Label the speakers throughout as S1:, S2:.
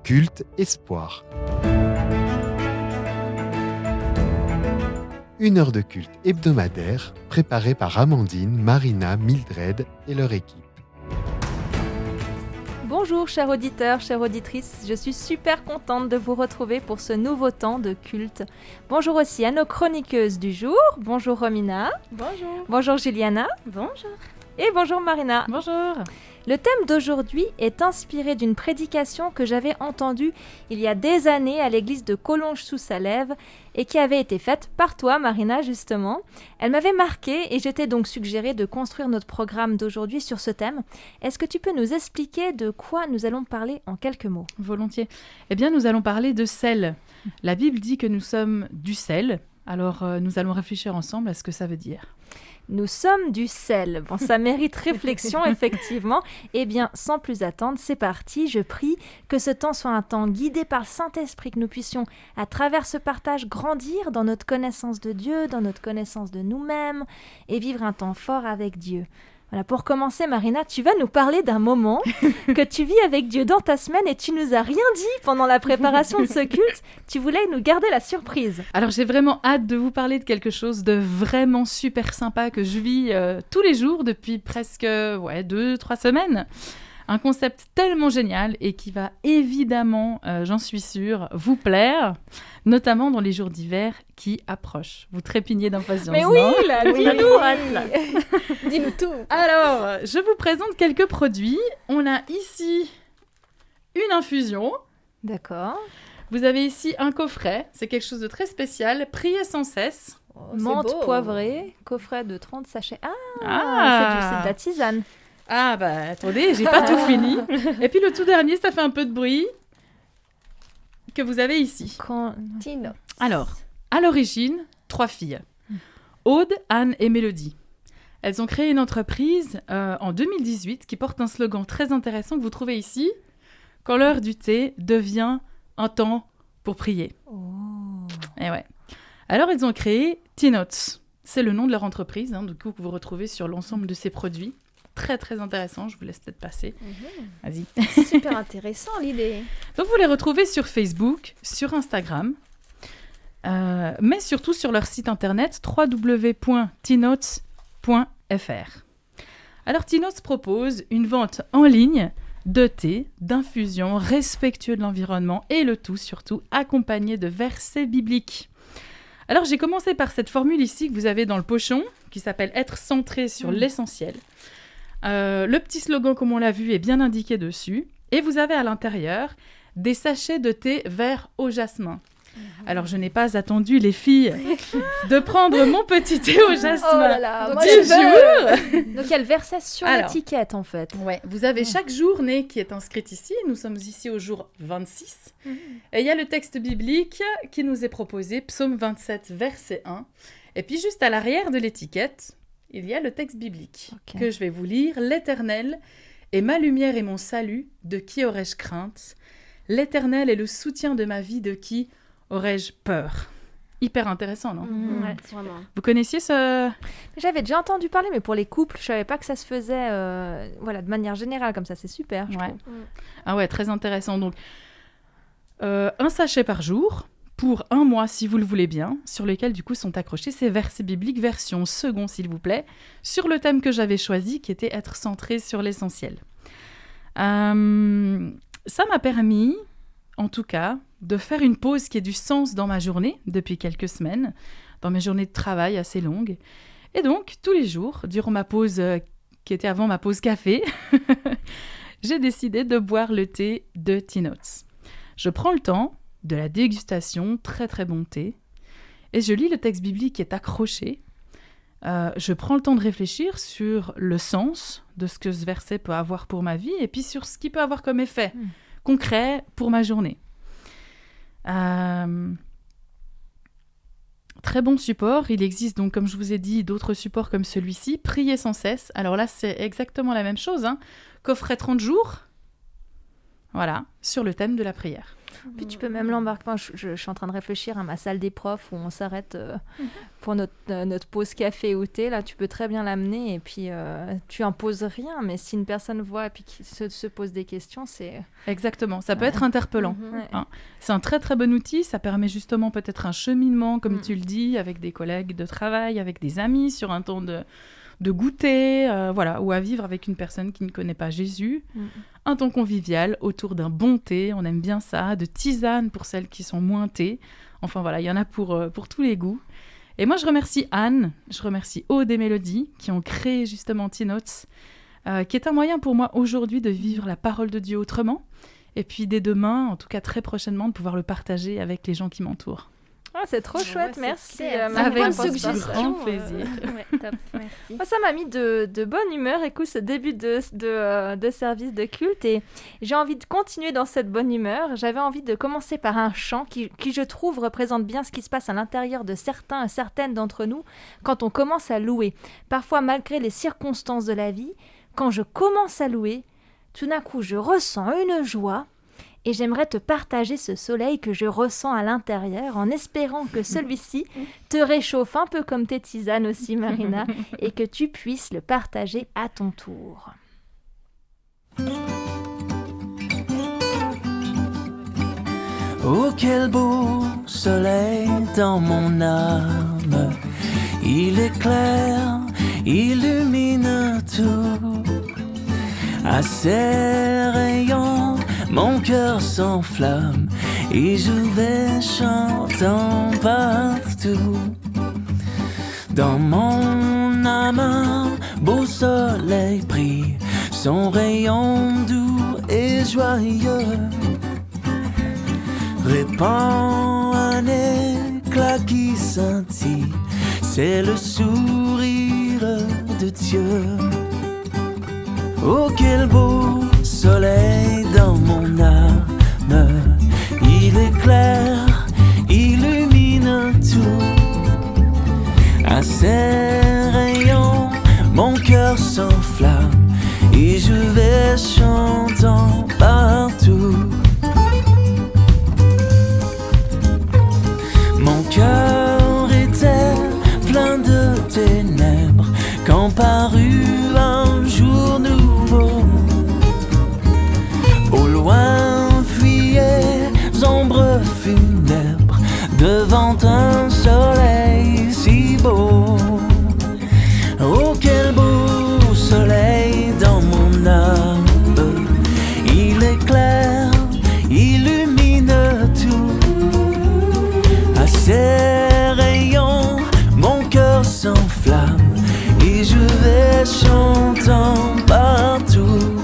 S1: Culte Espoir. Une heure de culte hebdomadaire préparée par Amandine, Marina, Mildred et leur équipe.
S2: Bonjour chers auditeurs, chères auditrices, je suis super contente de vous retrouver pour ce nouveau temps de culte. Bonjour aussi à nos chroniqueuses du jour, bonjour Romina.
S3: Bonjour.
S2: Bonjour Juliana.
S3: Bonjour.
S2: Et bonjour Marina.
S3: Bonjour.
S2: Le thème d'aujourd'hui est inspiré d'une prédication que j'avais entendue il y a des années à l'église de Collonges-sous-Salève et qui avait été faite par toi Marina justement. Elle m'avait marquée et je t'ai donc suggéré de construire notre programme d'aujourd'hui sur ce thème. Est-ce que tu peux nous expliquer de quoi nous allons parler en quelques mots ?
S3: Volontiers. Eh bien, nous allons parler de sel. La Bible dit que nous sommes du sel. Alors, nous allons réfléchir ensemble à ce que ça veut dire.
S2: Nous sommes du sel. Bon, ça mérite réflexion, effectivement. Eh bien, sans plus attendre, c'est parti. Je prie que ce temps soit un temps guidé par le Saint-Esprit, que nous puissions, à travers ce partage, grandir dans notre connaissance de Dieu, dans notre connaissance de nous-mêmes et vivre un temps fort avec Dieu. Voilà, pour commencer, Marina, tu vas nous parler d'un moment que tu vis avec Dieu dans ta semaine et tu nous as rien dit pendant la préparation de ce culte. Tu voulais nous garder la surprise.
S3: Alors, j'ai vraiment hâte de vous parler de quelque chose de vraiment super sympa que je vis tous les jours depuis presque 2-3 semaines. Un concept tellement génial et qui va évidemment, j'en suis sûre, vous plaire, notamment dans les jours d'hiver qui approchent. Vous trépignez d'impatience,
S2: mais oui,
S3: non ?
S2: là, dis-nous.
S4: Dis-nous tout.
S3: Alors, je vous présente quelques produits. On a ici une infusion.
S2: D'accord.
S3: Vous avez ici un coffret. C'est quelque chose de très spécial. Priez sans cesse.
S4: Oh, c'est
S2: Menthe
S4: beau.
S2: poivrée, coffret de 30 sachets. C'est de la tisane.
S3: Ah bah attendez, j'ai pas tout fini. Et puis le tout dernier, ça fait un peu de bruit que vous avez ici.
S4: Tino.
S3: Alors, à l'origine, 3 filles. Aude, Anne et Mélodie. Elles ont créé une entreprise en 2018 qui porte un slogan très intéressant que vous trouvez ici. Quand l'heure du thé devient un temps pour prier.
S2: Oh.
S3: Et ouais. Alors, ils ont créé T-Notes. C'est le nom de leur entreprise, du coup, que vous retrouvez sur l'ensemble de ces produits. Très, très intéressant. Je vous laisse peut-être passer. Vas-y.
S4: Super intéressant l'idée.
S3: Donc, vous les retrouvez sur Facebook, sur Instagram, mais surtout sur leur site internet www.tnotes.fr. Alors, T-Notes propose une vente en ligne de thé, d'infusion, respectueux de l'environnement et le tout, surtout, accompagné de versets bibliques. Alors, j'ai commencé par cette formule ici que vous avez dans le pochon, qui s'appelle « Être centré sur l'essentiel ». Le petit slogan, comme on l'a vu, est bien indiqué dessus. Et vous avez à l'intérieur des sachets de thé vert au jasmin. Alors, je n'ai pas attendu, les filles, de prendre mon petit thé au jasmin.
S4: Oh là là, moi
S3: du
S4: je veux.
S3: jour.
S2: Donc il y a le verset sur l'étiquette en fait.
S3: Ouais, vous avez chaque journée qui est inscrite ici. Nous sommes ici au jour 26. Et il y a le texte biblique qui nous est proposé, Psaume 27, verset 1. Et puis juste à l'arrière de l'étiquette, il y a le texte biblique que je vais vous lire. « L'Éternel est ma lumière et mon salut, de qui aurais-je crainte ? L'Éternel est le soutien de ma vie, de qui aurais-je peur ?» Hyper intéressant, non ?
S4: Ouais, vraiment.
S3: Vous connaissiez ce...
S2: J'avais déjà entendu parler, mais pour les couples, je savais pas que ça se faisait de manière générale comme ça. C'est super, je trouve.
S3: Ah ouais, très intéressant. Donc, un sachet par jour pour 1 mois, si vous le voulez bien, sur lequel, du coup, sont accrochés ces versets bibliques, version second, s'il vous plaît, sur le thème que j'avais choisi, qui était être centré sur l'essentiel. Ça m'a permis, en tout cas, de faire une pause qui ait du sens dans ma journée, depuis quelques semaines, dans mes journées de travail assez longues. Et donc, tous les jours, durant ma pause, qui était avant ma pause café, j'ai décidé de boire le thé de T-Notes. Je prends le temps de la dégustation, très très bon thé, et je lis le texte biblique qui est accroché. Je prends le temps de réfléchir sur le sens de ce que ce verset peut avoir pour ma vie, et puis sur ce qu'il peut avoir comme effet concret pour ma journée. Très bon support. Il existe donc, comme je vous ai dit, d'autres supports comme celui-ci. Priez sans cesse. Alors là, c'est exactement la même chose. Coffret 30 jours. Voilà. sur le thème de la prière.
S2: Puis tu peux même l'embarquer. Enfin, je suis en train de réfléchir à ma salle des profs où on s'arrête pour notre pause café ou thé. Là, tu peux très bien l'amener et puis tu imposes rien. Mais si une personne voit et puis qui se pose des questions, c'est...
S3: Exactement, ça peut être interpellant.
S2: Ouais.
S3: Hein. C'est un très très bon outil, ça permet justement peut-être un cheminement, comme tu le dis, avec des collègues de travail, avec des amis, sur un temps de goûter, voilà, ou à vivre avec une personne qui ne connaît pas Jésus. Un temps convivial autour d'un bon thé, on aime bien ça, de tisane pour celles qui sont moins thé. Enfin voilà, il y en a pour tous les goûts. Et moi je remercie Anne, je remercie Aude et Mélodie qui ont créé justement T-Notes, qui est un moyen pour moi aujourd'hui de vivre la parole de Dieu autrement. Et puis dès demain, en tout cas très prochainement, de pouvoir le partager avec les gens qui m'entourent.
S2: Ah, c'est trop chouette,
S4: c'est
S2: merci.
S4: clair.
S2: Marie,
S3: Avec
S2: pour ce
S4: suggestion.
S3: grand plaisir.
S4: Ouais, top, merci.
S2: Moi, ça m'a mis de bonne humeur, écoute, ce début de service de culte, et j'ai envie de continuer dans cette bonne humeur. J'avais envie de commencer par un chant qui, je trouve, représente bien ce qui se passe à l'intérieur de certaines d'entre nous quand on commence à louer. Parfois, malgré les circonstances de la vie, quand je commence à louer, tout d'un coup, je ressens une joie. Et j'aimerais te partager ce soleil que je ressens à l'intérieur en espérant que celui-ci te réchauffe un peu comme tes tisanes aussi, Marina, et que tu puisses le partager à ton tour.
S5: Oh, quel beau soleil dans mon âme. Il éclaire, illumine tout. À ses rayons, mon cœur s'enflamme et je vais chantant partout. Dans mon âme, un beau soleil brille, son rayon doux et joyeux répand un éclat qui scintille, c'est le sourire de Dieu. Oh, quel beau soleil dans mon âme, il éclaire, illumine tout. À ses rayons, mon cœur s'enflamme et je vais chantant partout. Mon cœur était plein de ténèbres quand parut un jour nouveau. Au loin fuyaient ombres funèbres devant un soleil si beau. Oh, quel beau soleil dans mon âme, il éclaire, illumine tout. À ses rayons, mon cœur s'enflamme et je vais chantant partout.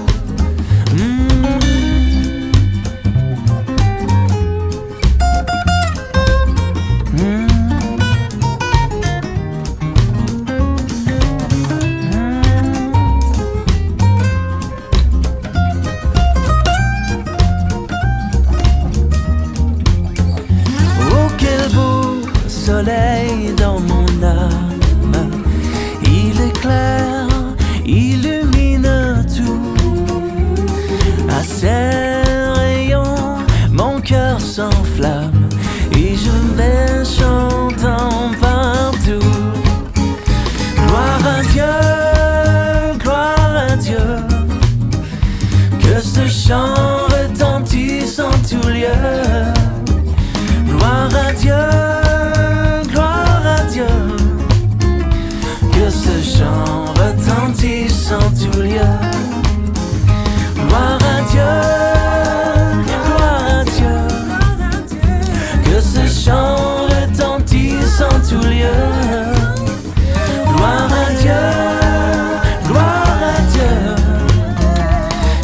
S5: Oh, quel beau soleil dans mon âme, il éclaire, illumine tout. À ses rayons, mon cœur s'enflamme et je vais chantant partout. Gloire à Dieu, gloire à Dieu, que ce chant retentisse en tout lieu. Gloire à Dieu, gloire à Dieu, que ce chant retentisse en tout lieu. Gloire à Dieu, gloire à Dieu, que ce chant retentisse en tout lieu. Gloire à Dieu, gloire à Dieu,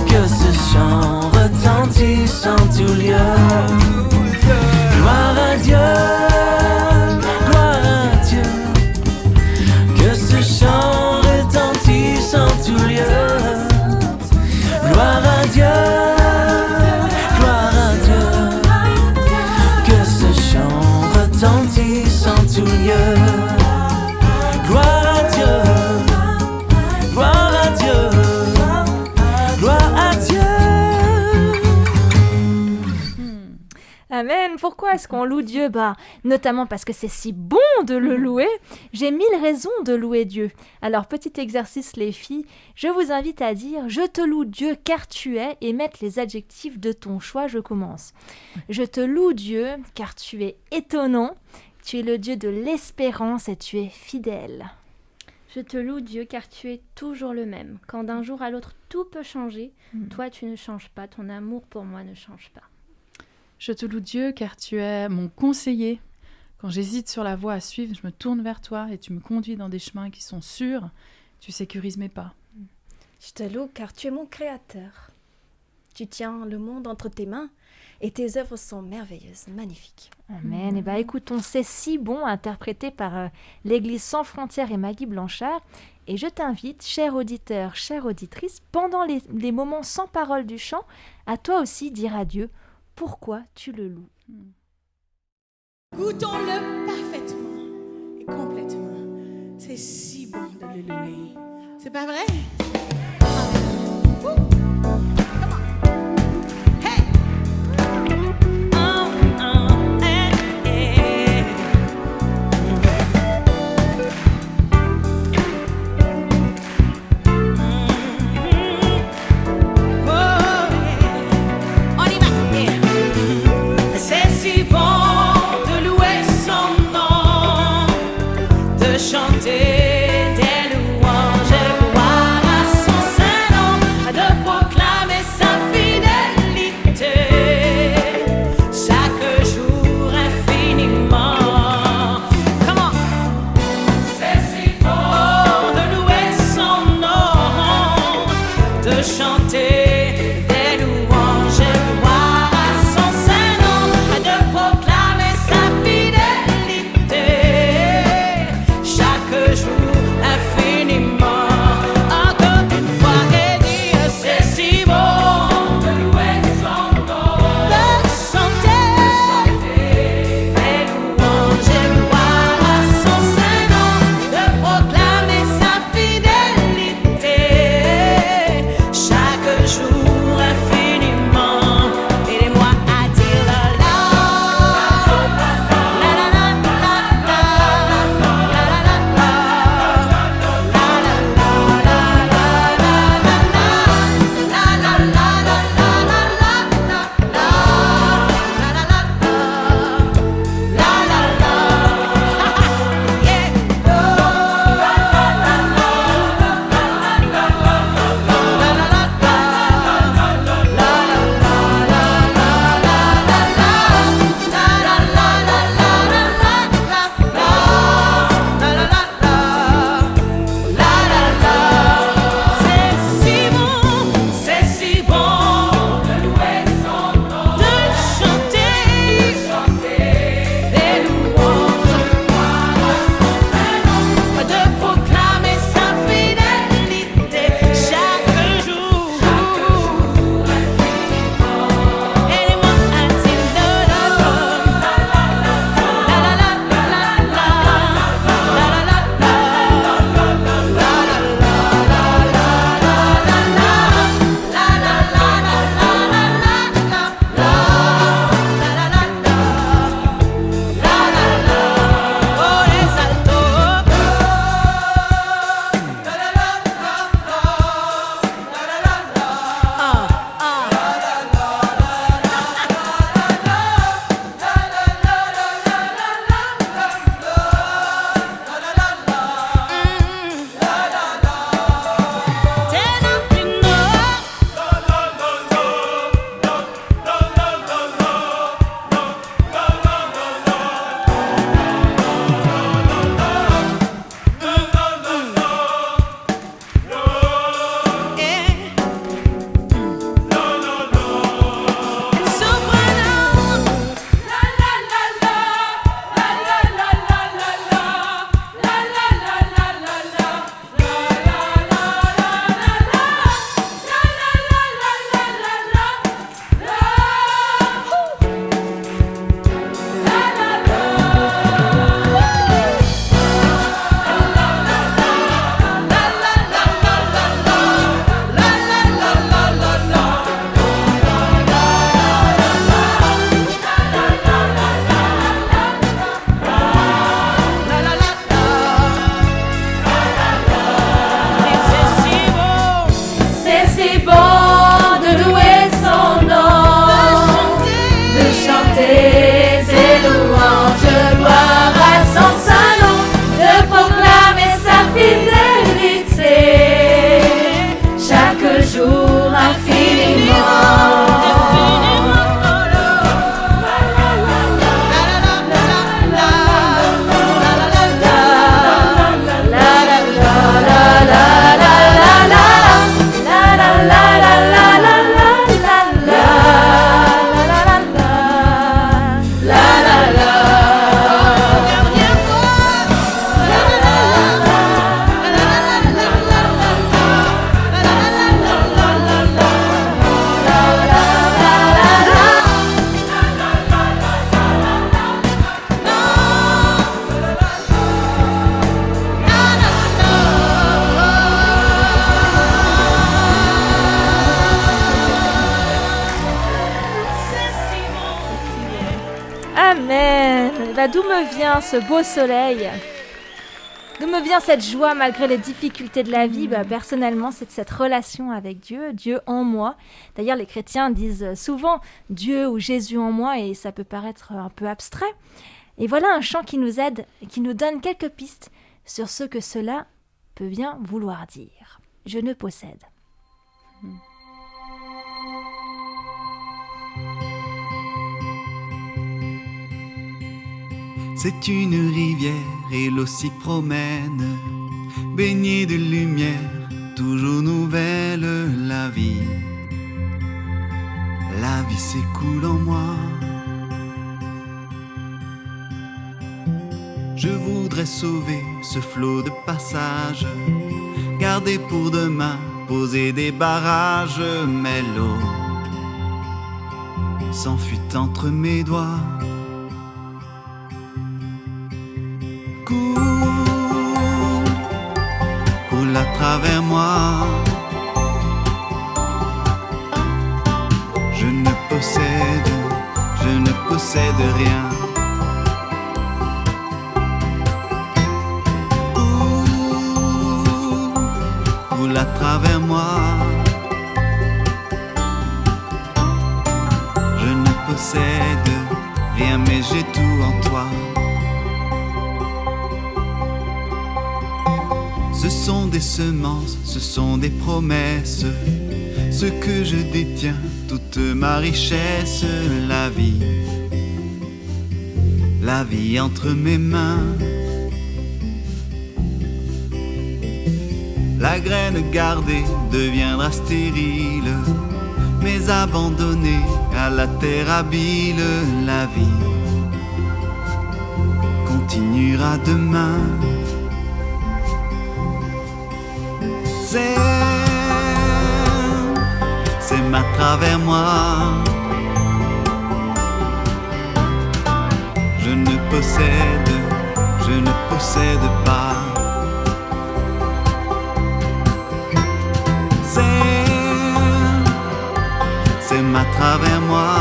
S5: que ce chant retentisse en tout lieu. Gloire à Dieu, gloire à Dieu, que ce chant retentisse en tout lieu. Gloire à Dieu, gloire à Dieu, que ce chant retentisse en tout lieu. Gloire à Dieu.
S2: Pourquoi est-ce qu'on loue Dieu? Notamment parce que c'est si bon de le louer. J'ai 1000 raisons de louer Dieu. Alors, petit exercice les filles, je vous invite à dire « Je te loue Dieu car tu es » et mettre les adjectifs de ton choix. Je commence. Je te loue Dieu car tu es étonnant, tu es le Dieu de l'espérance et tu es fidèle.
S6: Je te loue Dieu car tu es toujours le même. Quand d'un jour à l'autre tout peut changer, toi tu ne changes pas, ton amour pour moi ne change pas.
S3: Je te loue Dieu car tu es mon conseiller. Quand j'hésite sur la voie à suivre, je me tourne vers toi et tu me conduis dans des chemins qui sont sûrs. Tu sécurises mes pas.
S4: Je te loue car tu es mon créateur. Tu tiens le monde entre tes mains et tes œuvres sont merveilleuses, magnifiques.
S2: Amen. Et écoutons, c'est si bon, interprété par l'Église Sans Frontières et Maggie Blanchard. Et je t'invite, cher auditeur, chère auditrice, pendant les moments sans parole du chant, à toi aussi dire à Dieu pourquoi tu le loues.
S7: Goûtons-le parfaitement et complètement. C'est si bon de le louer. C'est pas vrai?
S5: Chanter des louanges et gloire à son Saint-Nom, de
S2: d'où me vient ce beau soleil? D'où me vient cette joie malgré les difficultés de la vie? Personnellement, c'est de cette relation avec Dieu, Dieu en moi. D'ailleurs, les chrétiens disent souvent Dieu ou Jésus en moi, et ça peut paraître un peu abstrait. Et voilà un chant qui nous aide, qui nous donne quelques pistes sur ce que cela peut bien vouloir dire. Je ne possède.
S8: C'est une rivière et l'eau s'y promène, baignée de lumière, toujours nouvelle la vie. La vie s'écoule en moi. Je voudrais sauver ce flot de passage, garder pour demain, poser des barrages, mais l'eau s'enfuit entre mes doigts. Coule à travers moi. Je ne possède rien. Coule à travers moi. Je ne possède rien, mais j'ai tout en toi. Ce sont des semences, ce sont des promesses, ce que je détiens, toute ma richesse, la vie entre mes mains. La graine gardée deviendra stérile, mais abandonnée à la terre habile, la vie continuera demain. Sème à travers moi. Je ne possède pas. Sème à travers moi.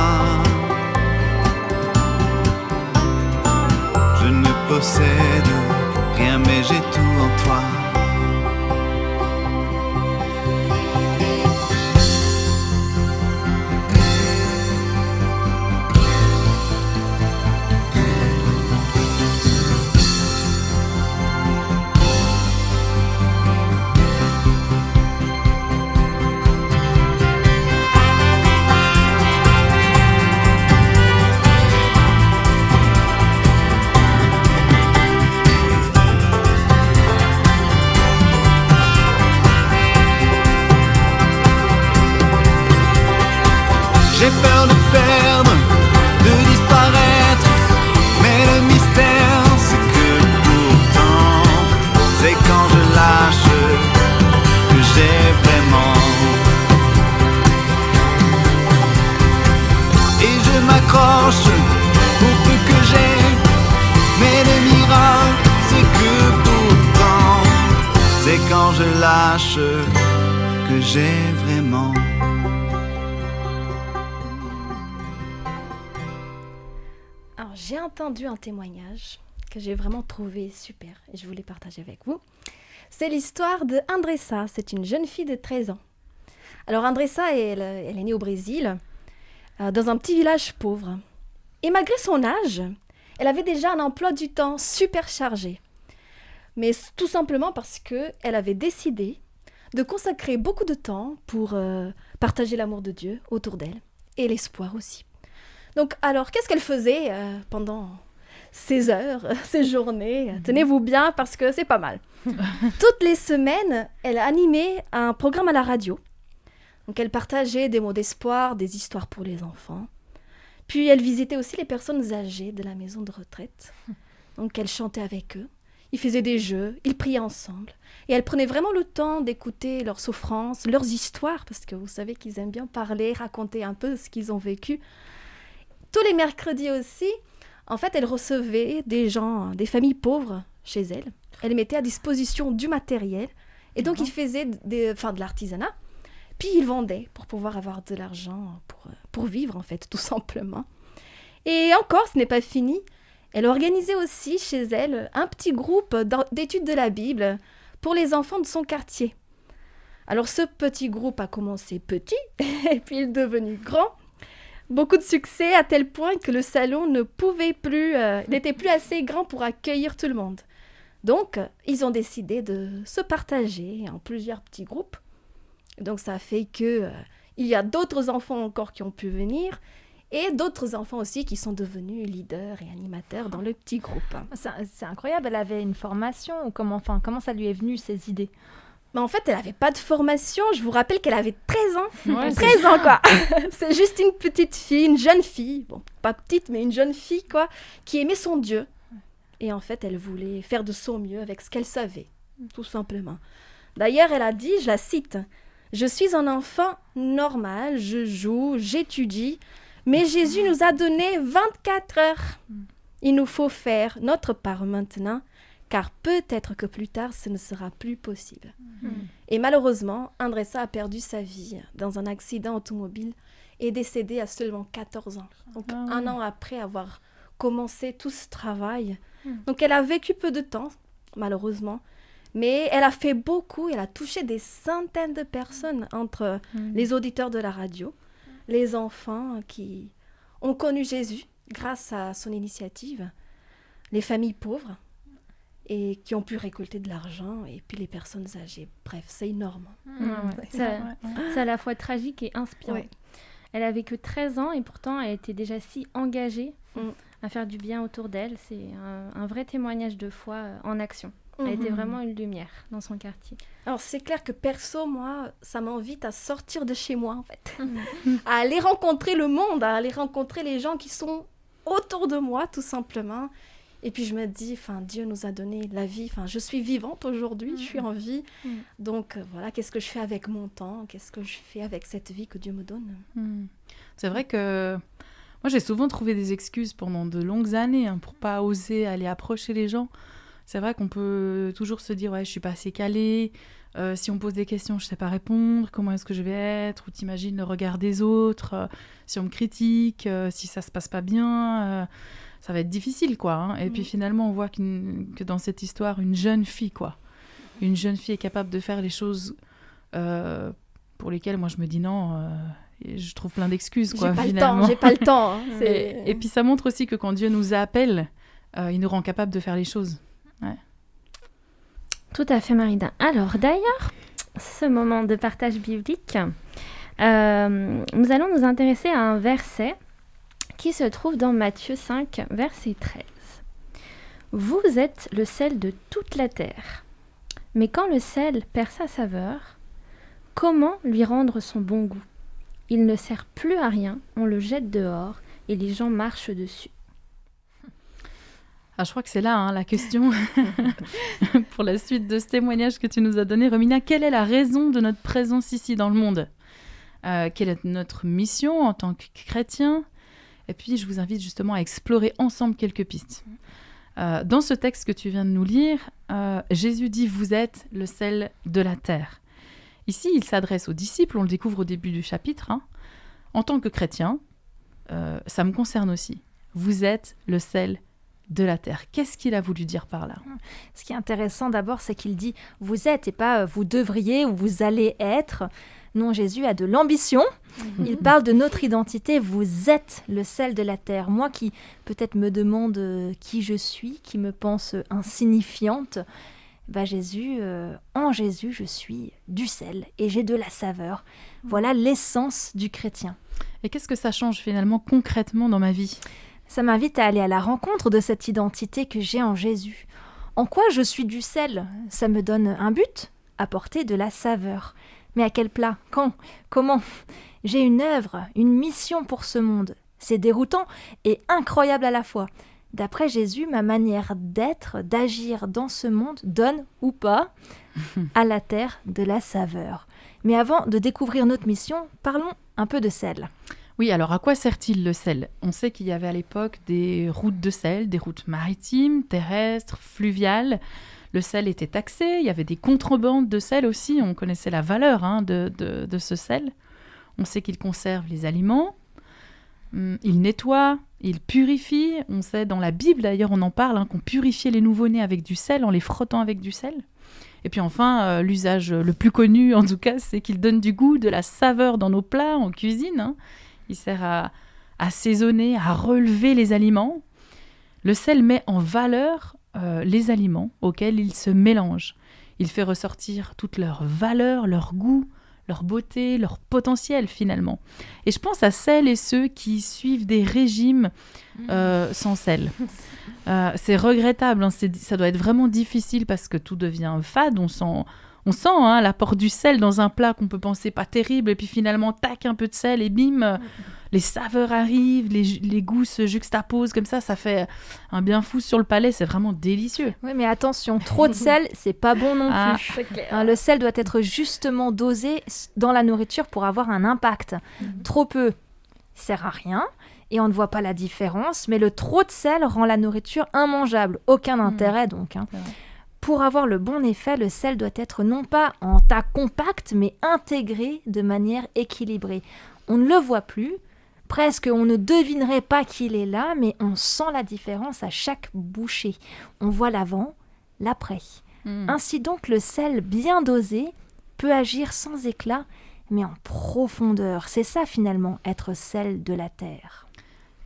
S8: Je ne possède rien, mais j'ai tout en toi. J'ai peur de perdre, de disparaître, mais le mystère c'est que pourtant, c'est quand je lâche que j'ai vraiment. Et je m'accroche au peu que j'ai, mais le miracle c'est que pourtant, c'est quand je lâche que j'ai vraiment.
S4: J'ai entendu un témoignage que j'ai vraiment trouvé super et je voulais partager avec vous. C'est l'histoire de Andressa, c'est une jeune fille de 13 ans. Alors Andressa, elle est née au Brésil, dans un petit village pauvre. Et malgré son âge, elle avait déjà un emploi du temps super chargé. Mais tout simplement parce qu'elle avait décidé de consacrer beaucoup de temps pour partager l'amour de Dieu autour d'elle et l'espoir aussi. Donc, alors, qu'est-ce qu'elle faisait pendant ces heures, ces journées? Tenez-vous bien parce que c'est pas mal. Toutes les semaines, elle animait un programme à la radio. Donc, elle partageait des mots d'espoir, des histoires pour les enfants. Puis, elle visitait aussi les personnes âgées de la maison de retraite. Donc, elle chantait avec eux. Ils faisaient des jeux, ils priaient ensemble. Et elle prenait vraiment le temps d'écouter leurs souffrances, leurs histoires, parce que vous savez qu'ils aiment bien parler, raconter un peu ce qu'ils ont vécu. Tous les mercredis aussi, en fait, elle recevait des gens, des familles pauvres chez elle. Elle mettait à disposition du matériel. Et donc, ils faisaient de l'artisanat. Puis, ils vendaient pour pouvoir avoir de l'argent pour vivre, en fait, tout simplement. Et encore, ce n'est pas fini. Elle organisait aussi chez elle un petit groupe d'études de la Bible pour les enfants de son quartier. Alors ce petit groupe a commencé petit et puis il est devenu grand. Beaucoup de succès à tel point que le salon n'était plus assez grand pour accueillir tout le monde. Donc, ils ont décidé de se partager en plusieurs petits groupes. Donc, ça fait que il y a d'autres enfants encore qui ont pu venir et d'autres enfants aussi qui sont devenus leaders et animateurs dans le petit groupe.
S2: C'est incroyable, elle avait une formation ou comment ça lui est venu ces idées?
S4: Mais en fait, elle n'avait pas de formation. Je vous rappelle qu'elle avait 13 ans.
S3: Ouais,
S4: 13 ans, quoi. C'est juste une petite fille, une jeune fille. Bon, pas petite, mais une jeune fille, quoi, qui aimait son Dieu. Et en fait, elle voulait faire de son mieux avec ce qu'elle savait, tout simplement. D'ailleurs, elle a dit, je la cite, « Je suis un enfant normal, je joue, j'étudie, mais Jésus nous a donné 24 heures. Il nous faut faire notre part maintenant, car peut-être que plus tard, ce ne sera plus possible. » Et malheureusement, Andressa a perdu sa vie dans un accident automobile et est décédée à seulement 14 ans. Donc, un an après avoir commencé tout ce travail. Donc, elle a vécu peu de temps, malheureusement, mais elle a fait beaucoup, elle a touché des centaines de personnes entre les auditeurs de la radio, les enfants qui ont connu Jésus grâce à son initiative, les familles pauvres, et qui ont pu récolter de l'argent, et puis les personnes âgées. Bref, c'est énorme.
S6: C'est à la fois tragique et inspirant.
S4: Ouais.
S6: Elle avait que 13 ans et pourtant elle était déjà si engagée à faire du bien autour d'elle. C'est un vrai témoignage de foi en action. Elle était vraiment une lumière dans son quartier.
S4: Alors c'est clair que perso, moi, ça m'invite à sortir de chez moi, en fait. À aller rencontrer le monde, à aller rencontrer les gens qui sont autour de moi, tout simplement. Et puis je me dis, Dieu nous a donné la vie. Je suis vivante aujourd'hui, je suis en vie. Donc voilà, qu'est-ce que je fais avec mon temps? Qu'est-ce que je fais avec cette vie que Dieu me donne?
S3: C'est vrai que moi, j'ai souvent trouvé des excuses pendant de longues années pour pas oser aller approcher les gens. C'est vrai qu'on peut toujours se dire, ouais, je suis pas assez calée. Si on pose des questions, je sais pas répondre. Comment est-ce que je vais être? Ou t'imagines le regard des autres. Si on me critique, si ça se passe pas bien... ça va être difficile, quoi. Et puis finalement, on voit que dans cette histoire, une jeune fille est capable de faire les choses pour lesquelles moi je me dis non, je trouve plein d'excuses, quoi.
S4: J'ai pas le temps.
S3: Et puis ça montre aussi que quand Dieu nous appelle, il nous rend capable de faire les choses. Ouais.
S6: Tout à fait, Marina. Alors d'ailleurs, ce moment de partage biblique, nous allons nous intéresser à un verset qui se trouve dans Matthieu 5, verset 13. « Vous êtes le sel de toute la terre. Mais quand le sel perd sa saveur, comment lui rendre son bon goût? Il ne sert plus à rien, on le jette dehors et les gens marchent dessus. »
S3: Je crois que c'est là la question pour la suite de ce témoignage que tu nous as donné. Romina, quelle est la raison de notre présence ici dans le monde? Quelle est notre mission en tant que chrétien? Et puis, je vous invite justement à explorer ensemble quelques pistes. Dans ce texte que tu viens de nous lire, Jésus dit « Vous êtes le sel de la terre ». Ici, il s'adresse aux disciples, on le découvre au début du chapitre. En tant que chrétien, ça me concerne aussi. Vous êtes le sel de la terre. Qu'est-ce qu'il a voulu dire par là?
S2: Ce qui est intéressant d'abord, c'est qu'il dit « vous êtes » et pas « vous devriez » ou « vous allez être ». Non, Jésus a de l'ambition. Il parle de notre identité. Vous êtes le sel de la terre. Moi qui peut-être me demande qui je suis, qui me pense insignifiante, Jésus, en Jésus, je suis du sel et j'ai de la saveur. Voilà l'essence du chrétien.
S3: Et qu'est-ce que ça change finalement concrètement dans ma vie?
S2: Ça m'invite à aller à la rencontre de cette identité que j'ai en Jésus. En quoi je suis du sel? Ça me donne un but, apporter de la saveur. Mais à quel plat? Quand? Comment? J'ai une œuvre, une mission pour ce monde. C'est déroutant et incroyable à la fois. D'après Jésus, ma manière d'être, d'agir dans ce monde donne, ou pas, à la terre de la saveur. Mais avant de découvrir notre mission, parlons un peu de sel.
S3: Oui, alors à quoi sert-il le sel? On sait qu'il y avait à l'époque des routes de sel, des routes maritimes, terrestres, fluviales. Le sel était taxé, il y avait des contrebandes de sel aussi, on connaissait la valeur de ce sel. On sait qu'il conserve les aliments. il nettoie, il purifie. On sait dans la Bible, d'ailleurs, on en parle, qu'on purifiait les nouveau-nés avec du sel, en les frottant avec du sel. Et puis enfin, l'usage le plus connu, en tout cas, c'est qu'il donne du goût, de la saveur dans nos plats, en cuisine. Il sert à assaisonner, à relever les aliments. Le sel met en valeur les aliments auxquels il se mélange. Il fait ressortir toute leur valeur, leur goût, leur beauté, leur potentiel finalement. Et je pense à celles et ceux qui suivent des régimes sans sel. C'est regrettable, ça doit être vraiment difficile parce que tout devient fade. On sent l'apport du sel dans un plat qu'on peut penser pas terrible et puis finalement, tac, un peu de sel et bim, les saveurs arrivent, les goûts se juxtaposent comme ça fait un bien fou sur le palais, c'est vraiment délicieux.
S2: Oui, mais attention, trop de sel, c'est pas bon non
S3: Ah,
S2: plus.
S6: C'est clair.
S2: Le sel doit être justement dosé dans la nourriture pour avoir un impact. Trop peu sert à rien et on ne voit pas la différence, mais le trop de sel rend la nourriture immangeable. Aucun intérêt donc.
S3: C'est vrai.
S2: Pour avoir le bon effet, le sel doit être non pas en tas compact, mais intégré de manière équilibrée. On ne le voit plus, presque on ne devinerait pas qu'il est là, mais on sent la différence à chaque bouchée. On voit l'avant, l'après. Ainsi donc, le sel bien dosé peut agir sans éclat, mais en profondeur. C'est ça finalement, être sel de la terre.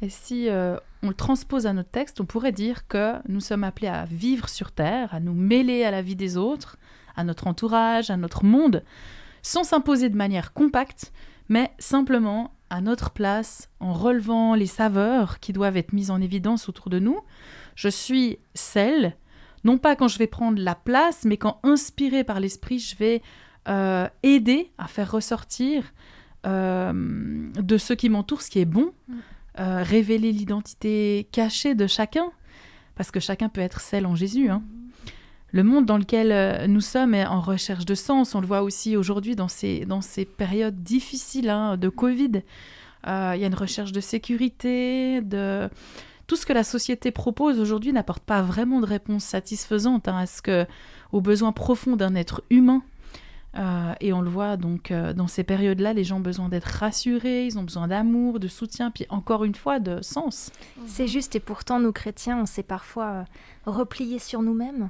S3: Et si on le transpose à notre texte, on pourrait dire que nous sommes appelés à vivre sur Terre, à nous mêler à la vie des autres, à notre entourage, à notre monde, sans s'imposer de manière compacte, mais simplement à notre place, en relevant les saveurs qui doivent être mises en évidence autour de nous. Je suis sel, non pas quand je vais prendre la place, mais quand, inspiré par l'esprit, je vais aider à faire ressortir de ceux qui m'entourent ce qui est bon, révéler l'identité cachée de chacun, parce que chacun peut être sel en Jésus. Le monde dans lequel nous sommes est en recherche de sens. On le voit aussi aujourd'hui dans ces périodes difficiles de Covid. Il y a une recherche de sécurité, tout ce que la société propose aujourd'hui n'apporte pas vraiment de réponse satisfaisante aux besoins profonds d'un être humain. Et on le voit donc dans ces périodes-là, les gens ont besoin d'être rassurés, ils ont besoin d'amour, de soutien, puis encore une fois de sens.
S2: C'est juste, et pourtant nous chrétiens, on s'est parfois repliés sur nous-mêmes.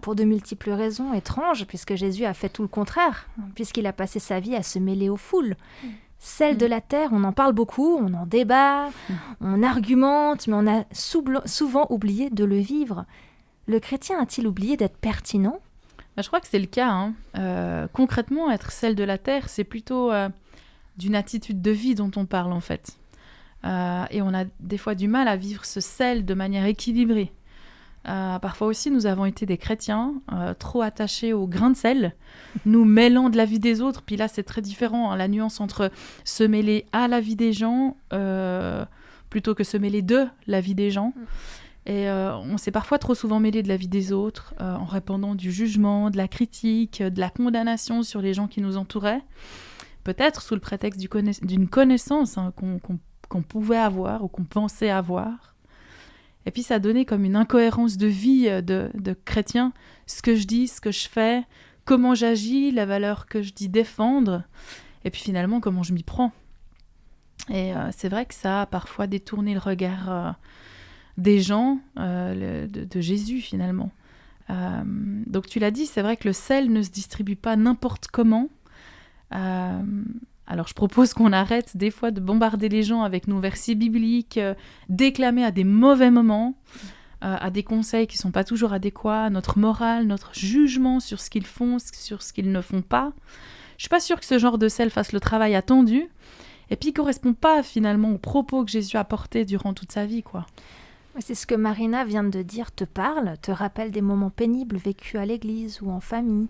S2: Pour de multiples raisons étranges, puisque Jésus a fait tout le contraire, puisqu'il a passé sa vie à se mêler aux foules. Celle de la terre, on en parle beaucoup, on en débat, on argumente, mais on a souvent oublié de le vivre. Le chrétien a-t-il oublié d'être pertinent ?
S3: Je crois que c'est le cas. Concrètement, être celle de la terre, c'est plutôt d'une attitude de vie dont on parle en fait. Et on a des fois du mal à vivre ce sel de manière équilibrée. Parfois aussi, nous avons été des chrétiens trop attachés au grain de sel, nous mêlant de la vie des autres. Puis là, c'est très différent, la nuance entre se mêler à la vie des gens plutôt que se mêler de la vie des gens. Et on s'est parfois trop souvent mêlé de la vie des autres en répandant du jugement, de la critique, de la condamnation sur les gens qui nous entouraient. Peut-être sous le prétexte d'une connaissance qu'on pouvait avoir ou qu'on pensait avoir. Et puis ça donnait comme une incohérence de vie de chrétien, ce que je dis, ce que je fais, comment j'agis, la valeur que je dis défendre, et puis finalement comment je m'y prends. Et c'est vrai que ça a parfois détourné le regard des gens de Jésus finalement. Donc tu l'as dit, c'est vrai que le sel ne se distribue pas n'importe comment. Alors je propose qu'on arrête des fois de bombarder les gens avec nos versets bibliques, déclamer à des mauvais moments, à des conseils qui ne sont pas toujours adéquats, notre morale, notre jugement sur ce qu'ils font, sur ce qu'ils ne font pas. Je ne suis pas sûre que ce genre de sel fasse le travail attendu, et puis ne correspond pas finalement aux propos que Jésus a portés durant toute sa vie, quoi.
S2: C'est ce que Marina vient de dire, te rappelle des moments pénibles vécus à l'église ou en famille.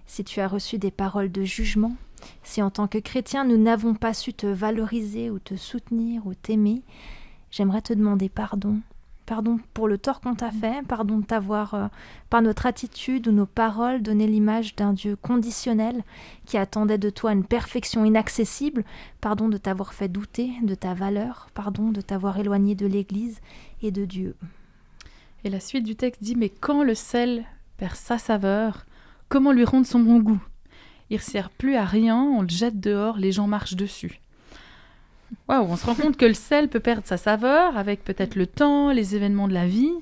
S2: Si tu as reçu des paroles de jugement, si en tant que chrétien nous n'avons pas su te valoriser ou te soutenir ou t'aimer, j'aimerais te demander pardon. Pardon pour le tort qu'on t'a fait, pardon de t'avoir, par notre attitude ou nos paroles, donné l'image d'un Dieu conditionnel qui attendait de toi une perfection inaccessible, pardon de t'avoir fait douter de ta valeur, pardon de t'avoir éloigné de l'Église et de Dieu.
S3: Et la suite du texte dit « Mais quand le sel perd sa saveur, comment lui rendre son bon goût ? Il ne sert plus à rien, on le jette dehors, les gens marchent dessus. » Waouh, on se rend compte que le sel peut perdre sa saveur avec peut-être le temps, les événements de la vie.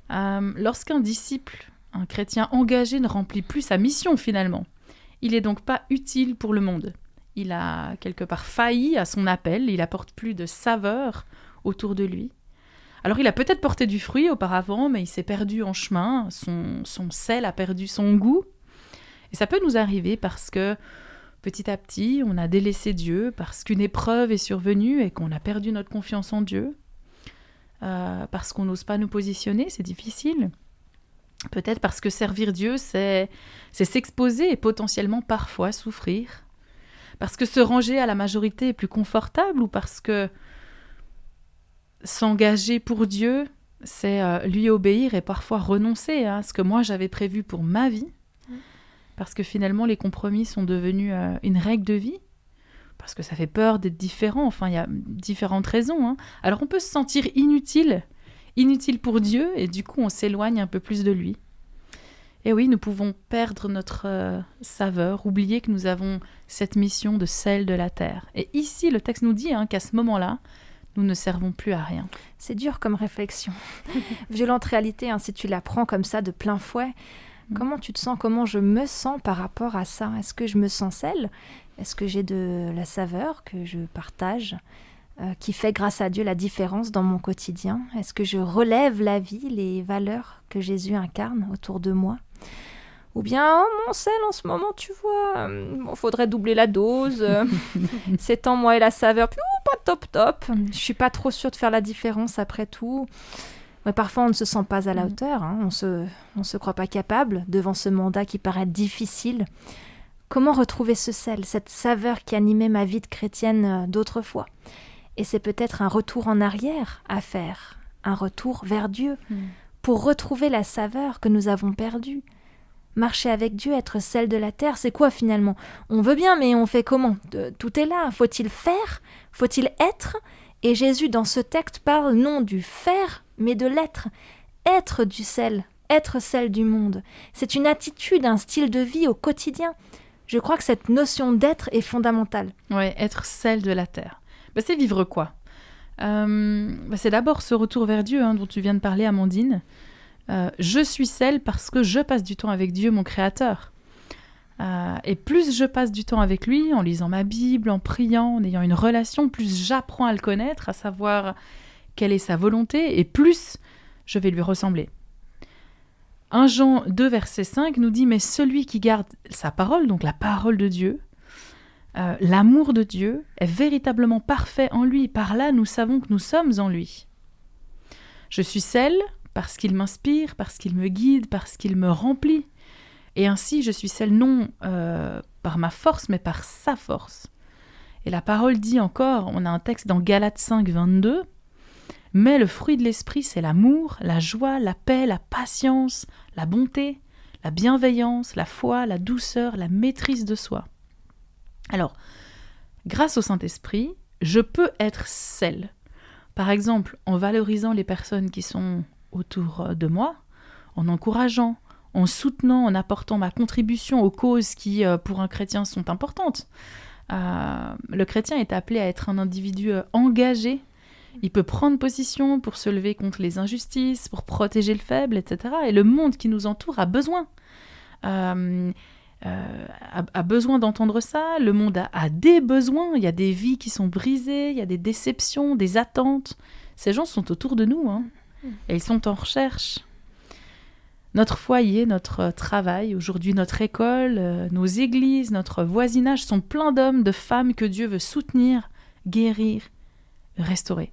S3: Lorsqu'un disciple, un chrétien engagé ne remplit plus sa mission finalement, il n'est donc pas utile pour le monde. Il a quelque part failli à son appel, il apporte plus de saveur autour de lui. Alors il a peut-être porté du fruit auparavant, mais il s'est perdu en chemin, son sel a perdu son goût. Et ça peut nous arriver parce que petit à petit, on a délaissé Dieu, parce qu'une épreuve est survenue et qu'on a perdu notre confiance en Dieu, parce qu'on n'ose pas nous positionner, c'est difficile. Peut-être parce que servir Dieu, c'est s'exposer et potentiellement parfois souffrir. Parce que se ranger à la majorité est plus confortable ou parce que s'engager pour Dieu, c'est lui obéir et parfois renoncer à ce que moi j'avais prévu pour ma vie. Parce que finalement, les compromis sont devenus une règle de vie. Parce que ça fait peur d'être différent. Enfin, il y a différentes raisons. Hein. Alors, on peut se sentir inutile pour Dieu, et du coup, on s'éloigne un peu plus de lui. Et oui, nous pouvons perdre notre saveur, oublier que nous avons cette mission de sel de la terre. Et ici, le texte nous dit qu'à ce moment-là, nous ne servons plus à rien.
S2: C'est dur comme réflexion. Violente réalité, si tu la prends comme ça de plein fouet. Comment tu te sens? Comment je me sens par rapport à ça? Est-ce que je me sens sel? Est-ce que j'ai de la saveur que je partage, qui fait grâce à Dieu la différence dans mon quotidien? Est-ce que je relève la vie, les valeurs que Jésus incarne autour de moi? Ou bien, mon sel en ce moment, tu vois, faudrait doubler la dose. C'est en moi et la saveur, pas top. Je suis pas trop sûre de faire la différence après tout. Ouais, parfois, on ne se sent pas à la hauteur, on se croit pas capable devant ce mandat qui paraît difficile. Comment retrouver ce sel, cette saveur qui animait ma vie de chrétienne d'autrefois? Et c'est peut-être un retour en arrière à faire, un retour vers Dieu, pour retrouver la saveur que nous avons perdue. Marcher avec Dieu, être sel de la terre, c'est quoi finalement? On veut bien, mais on fait comment? Tout est là, faut-il faire? Faut-il être? Et Jésus, dans ce texte, parle non du faire, mais de l'être. Être du sel, être sel du monde. C'est une attitude, un style de vie au quotidien. Je crois que cette notion d'être est fondamentale.
S3: Ouais, être sel de la terre. C'est vivre quoi? C'est d'abord ce retour vers Dieu dont tu viens de parler, Amandine. Je suis sel parce que je passe du temps avec Dieu, mon Créateur. Et plus je passe du temps avec lui, en lisant ma Bible, en priant, en ayant une relation, plus j'apprends à le connaître, à savoir quelle est sa volonté, et plus je vais lui ressembler. 1 Jean 2, verset 5 nous dit « Mais celui qui garde sa parole, donc la parole de Dieu, l'amour de Dieu, est véritablement parfait en lui. Par là, nous savons que nous sommes en lui. Je suis sel parce qu'il m'inspire, parce qu'il me guide, parce qu'il me remplit. Et ainsi, je suis sel non par ma force, mais par sa force. » Et la parole dit encore, on a un texte dans Galates 5, 22, « Mais le fruit de l'esprit, c'est l'amour, la joie, la paix, la patience, la bonté, la bienveillance, la foi, la douceur, la maîtrise de soi. » Alors, grâce au Saint-Esprit, je peux être sel. Par exemple, en valorisant les personnes qui sont autour de moi, en encourageant, en soutenant, en apportant ma contribution aux causes qui, pour un chrétien, sont importantes. Le chrétien est appelé à être un individu engagé. Il peut prendre position pour se lever contre les injustices, pour protéger le faible, etc. Et le monde qui nous entoure a besoin. A besoin d'entendre ça. Le monde a des besoins. Il y a des vies qui sont brisées, il y a des déceptions, des attentes. Ces gens sont autour de nous, et ils sont en recherche. Notre foyer, notre travail, aujourd'hui notre école, nos églises, notre voisinage sont pleins d'hommes, de femmes que Dieu veut soutenir, guérir, restaurer.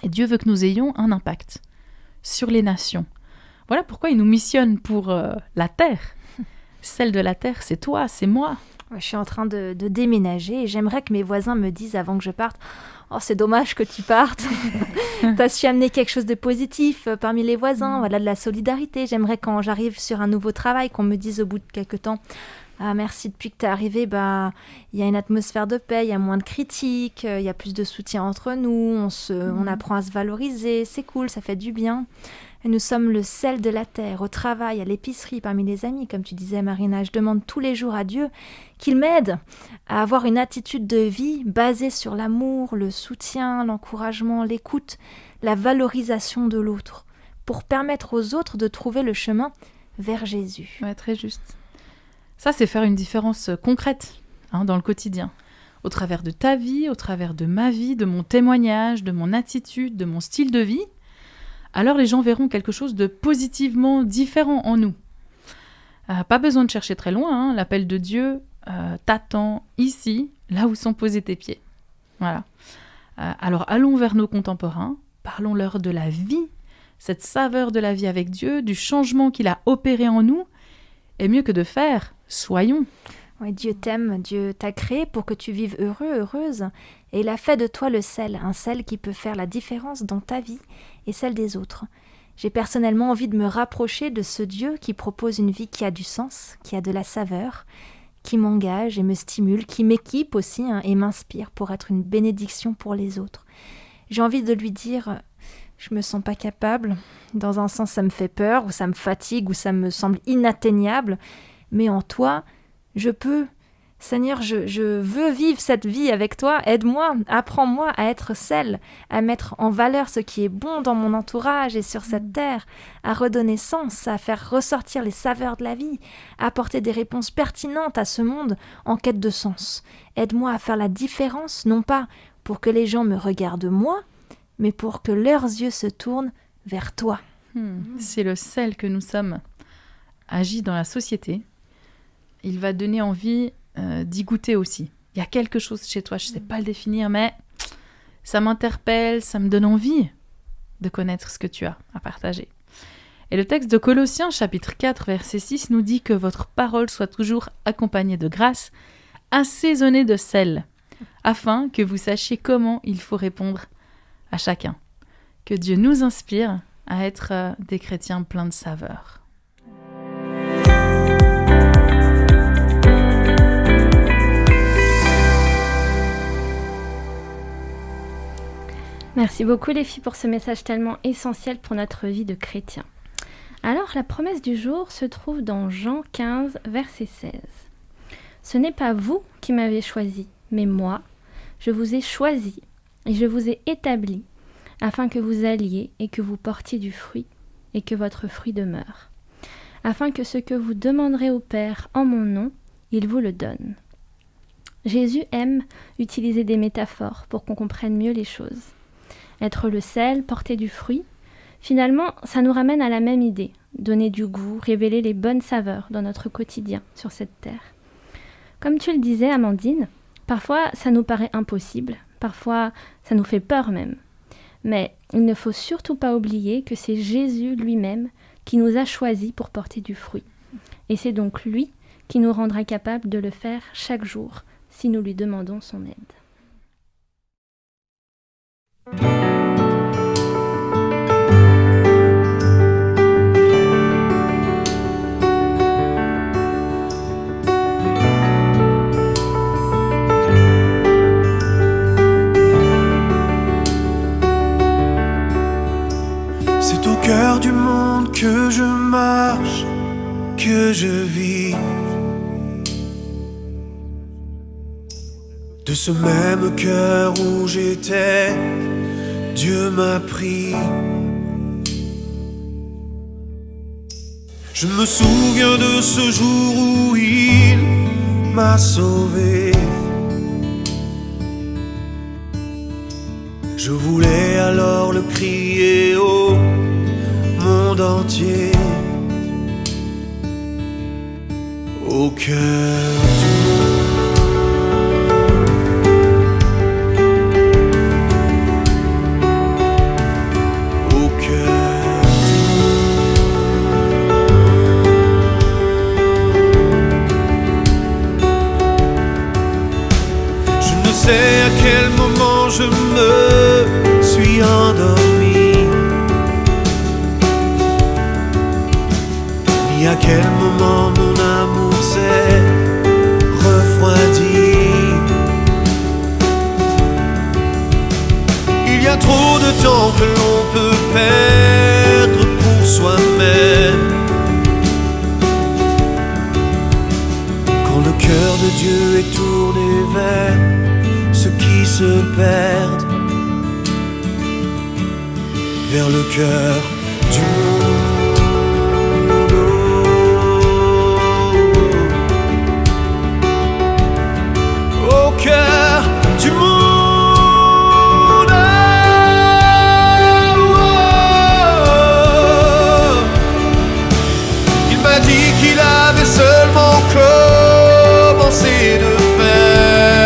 S3: Et Dieu veut que nous ayons un impact sur les nations. Voilà pourquoi il nous missionne pour la terre. Celle de la terre, c'est toi, c'est moi.
S2: Je suis en train de déménager et j'aimerais que mes voisins me disent avant que je parte « Oh, c'est dommage que tu partes. T'as su amener quelque chose de positif parmi les voisins, voilà, de la solidarité. J'aimerais quand j'arrive sur un nouveau travail qu'on me dise au bout de quelques temps « Ah, merci, depuis que t'es arrivé, il y a une atmosphère de paix, il y a moins de critiques, il y a plus de soutien entre nous, on apprend à se valoriser, c'est cool, ça fait du bien. » Nous sommes le sel de la terre, au travail, à l'épicerie, parmi les amis, comme tu disais Marina. Je demande tous les jours à Dieu qu'il m'aide à avoir une attitude de vie basée sur l'amour, le soutien, l'encouragement, l'écoute, la valorisation de l'autre, pour permettre aux autres de trouver le chemin vers Jésus.
S3: Ouais, très juste. Ça, c'est faire une différence concrète dans le quotidien. Au travers de ta vie, au travers de ma vie, de mon témoignage, de mon attitude, de mon style de vie, alors les gens verront quelque chose de positivement différent en nous. Pas besoin de chercher très loin, l'appel de Dieu t'attend ici, là où sont posés tes pieds. Voilà. Alors allons vers nos contemporains, parlons-leur de la vie, cette saveur de la vie avec Dieu, du changement qu'il a opéré en nous, et mieux que de faire, soyons.
S2: Oui, Dieu t'aime, Dieu t'a créé pour que tu vives heureux, heureuse, et il a fait de toi le sel, un sel qui peut faire la différence dans ta vie et celle des autres. J'ai personnellement envie de me rapprocher de ce Dieu qui propose une vie qui a du sens, qui a de la saveur, qui m'engage et me stimule, qui m'équipe aussi et m'inspire pour être une bénédiction pour les autres. J'ai envie de lui dire, je me sens pas capable, dans un sens ça me fait peur, ou ça me fatigue, ou ça me semble inatteignable, mais en toi, je peux. Seigneur, je veux vivre cette vie avec toi. Aide-moi, apprends-moi à être sel, à mettre en valeur ce qui est bon dans mon entourage et sur cette terre, à redonner sens, à faire ressortir les saveurs de la vie, à apporter des réponses pertinentes à ce monde en quête de sens. Aide-moi à faire la différence, non pas pour que les gens me regardent moi, mais pour que leurs yeux se tournent vers toi.
S3: C'est le sel que nous sommes agit dans la société. Il va donner envie d'y goûter aussi. Il y a quelque chose chez toi, je ne sais pas le définir, mais ça m'interpelle, ça me donne envie de connaître ce que tu as à partager. Et le texte de Colossiens, chapitre 4, verset 6, nous dit que votre parole soit toujours accompagnée de grâce, assaisonnée de sel, afin que vous sachiez comment il faut répondre à chacun. Que Dieu nous inspire à être des chrétiens pleins de saveur.
S6: Merci beaucoup les filles pour ce message tellement essentiel pour notre vie de chrétien. Alors la promesse du jour se trouve dans Jean 15, verset 16. « Ce n'est pas vous qui m'avez choisi, mais moi, je vous ai choisi et je vous ai établi, afin que vous alliez et que vous portiez du fruit, et que votre fruit demeure, afin que ce que vous demanderez au Père en mon nom, il vous le donne. » Jésus aime utiliser des métaphores pour qu'on comprenne mieux les choses. Être le sel, porter du fruit, finalement, ça nous ramène à la même idée, donner du goût, révéler les bonnes saveurs dans notre quotidien sur cette terre. Comme tu le disais, Amandine, parfois ça nous paraît impossible, parfois ça nous fait peur même. Mais il ne faut surtout pas oublier que c'est Jésus lui-même qui nous a choisis pour porter du fruit. Et c'est donc lui qui nous rendra capables de le faire chaque jour si nous lui demandons son aide.
S5: C'est au cœur du monde que je marche, que je vis. De ce même cœur où j'étais, Dieu m'a pris. Je me souviens de ce jour où il m'a sauvé. Je voulais alors le crier au monde entier. Au cœur du monde. Au cœur du monde. Je ne sais à quel moment je me suis endormi, ni à quel moment mon amour s'est refroidi. Il y a trop de temps que l'on peut perdre pour Quand le cœur de Dieu est tourné vers ceux qui se perdent, vers le cœur du monde. Au cœur du monde. Il m'a dit qu'il avait seulement commencé de faire,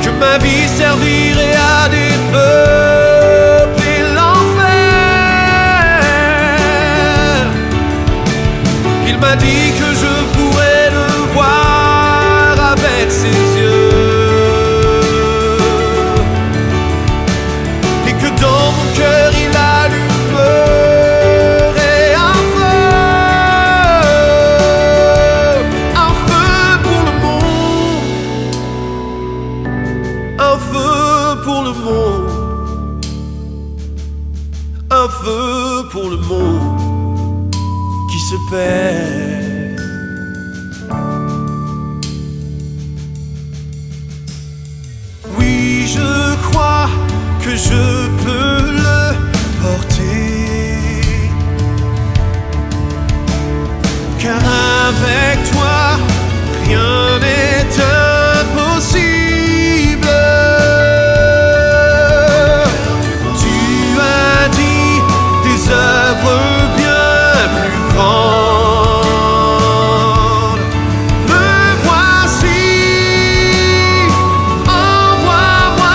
S5: que ma vie servirait à des peuples et l'enfer. Il m'a dit que je pourrais le voir avec ses yeux, et que dans mon cœur il allumerait un feu pour le monde, un feu pour le monde, un feu pour le monde qui se perd. Oui, je crois que je peux le porter, car avec toi, rien n'est impossible. Tu as dit des œuvres bien plus grandes. Me voici, envoie-moi,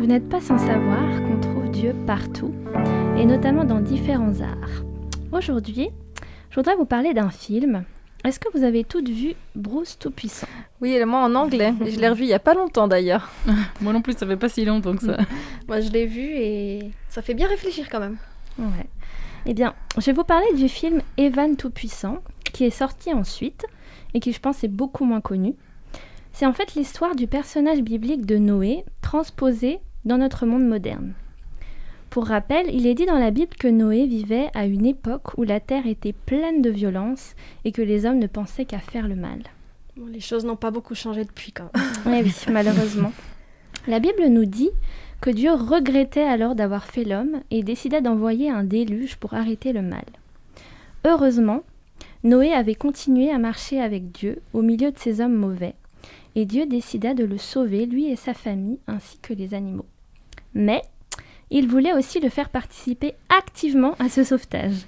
S6: Vous n'êtes pas sans savoir qu'on trouve Dieu partout, et notamment dans différents arts. Aujourd'hui, je voudrais vous parler d'un film. Est-ce que vous avez toutes vu Bruce Tout-Puissant ?
S2: Oui, et moi en anglais. Je l'ai revu il y a pas longtemps d'ailleurs.
S3: Moi non plus, ça fait pas si longtemps que ça.
S4: Moi, je l'ai vu et ça fait bien réfléchir quand même.
S6: Ouais. Eh bien, je vais vous parler du film Evan Tout-Puissant, qui est sorti ensuite, et qui je pense est beaucoup moins connu. C'est en fait l'histoire du personnage biblique de Noé, transposé dans notre monde moderne. Pour rappel, il est dit dans la Bible que Noé vivait à une époque où la terre était pleine de violence et que les hommes ne pensaient qu'à faire le mal.
S4: Bon, les choses n'ont pas beaucoup changé depuis quand même.
S6: Oui, malheureusement. La Bible nous dit que Dieu regrettait alors d'avoir fait l'homme et décida d'envoyer un déluge pour arrêter le mal. Heureusement, Noé avait continué à marcher avec Dieu au milieu de ces hommes mauvais, et Dieu décida de le sauver, lui et sa famille, ainsi que les animaux. Mais il voulait aussi le faire participer activement à ce sauvetage.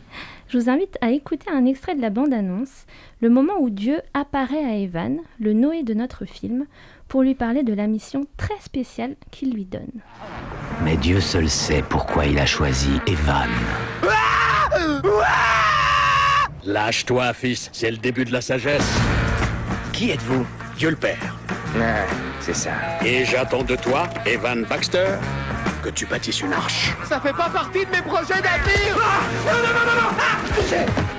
S6: Je vous invite à écouter un extrait de la bande-annonce, le moment où Dieu apparaît à Evan, le Noé de notre film, pour lui parler de la mission très spéciale qu'il lui donne.
S9: Mais Dieu seul sait pourquoi il a choisi Evan.
S10: Lâche-toi, fils, c'est le début de la sagesse.
S9: Qui êtes-vous?
S10: Dieu le Père.
S9: Ah, c'est ça.
S10: Et j'attends de toi, Evan Baxter, que tu bâtisses une arche.
S11: Ça fait pas partie de mes projets d'avenir.